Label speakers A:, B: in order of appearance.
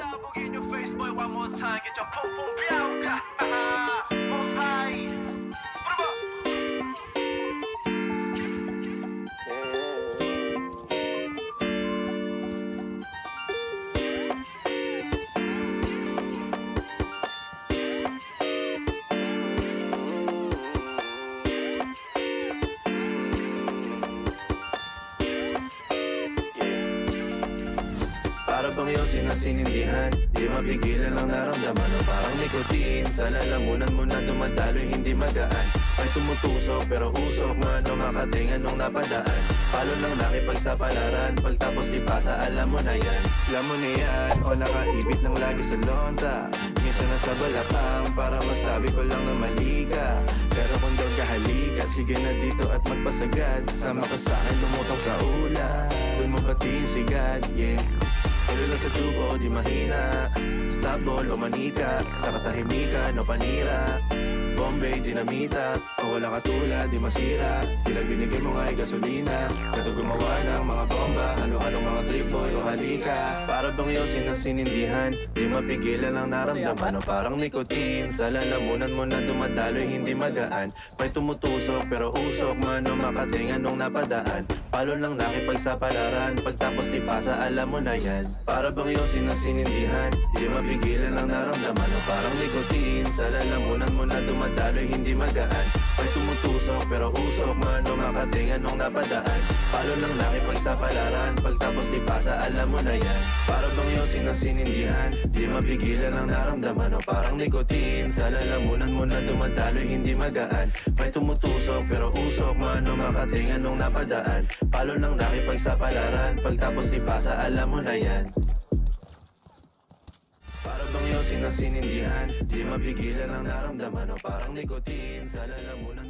A: Pasabog in your face, boy, one more time. Get your pum pum biauka. Most high.
B: Para bang iyong sinasinindihan, di mapigilan ang naramdaman. O parang nicotine, sa lalamunan mo na dumadaloy, hindi magaan. May tumutusok pero usok man o makatingan nung napadaan. Palo lang nakipagsapalaran, pagtapos ipasa alam mo na yan. Alam mo na yan, o nakaibit ng lagi sa lonta. Minsan nasa balakang, para masabi ko lang na mali ka. Pero kung doon ka halika, sige na dito at magpasagad. Sama ka sa'kin, lumutang sa ula, doon mo patiin sigad, yeah. Tuloy lang sa tubo, di mahina. Stop ball o manika, sa katahimikan o panira. Bombay, dinamita, o wala katulad, di masira. Tila binigay mo nga'y gasolina. Gato gumawa ng mga bomba, halo-halong mga trip boy o halika. Para bang iyong sinasinindihan, di mapigilan ang naramdaman. O parang nicotine, sa lalamunan mo na dumadaloy, hindi magaan. May tumutusok pero usok man o makatingan nung napadaan. Palo lang nakipagsapalaran, pagtapos ipasa alam mo na yan. Para bang iyong sinasinindihan, di mapigilan ang naramdaman. O parang nicotine, sa lalamunan mo na dumadaloy, hindi magaan. May tumutusok pero usok man o makatingan nung napadaan. Palo lang nakipagsapalaran, pagtapos ipasa alam mo na yan. Para bang iyong sinasinindihan, di mapigilan ang naramdaman. O parang nicotine, sa lalamunan mo na dumadaloy, hindi magaan. May tumutusok pero usok man o makatingan nung napadaan. Palo lang nakipagsapalaran, pagtapos ipasa alam mo na yan. Para bang iyong sinasinindihan, di mapigilan ang naramdaman. O parang nicotine, sa lalamunan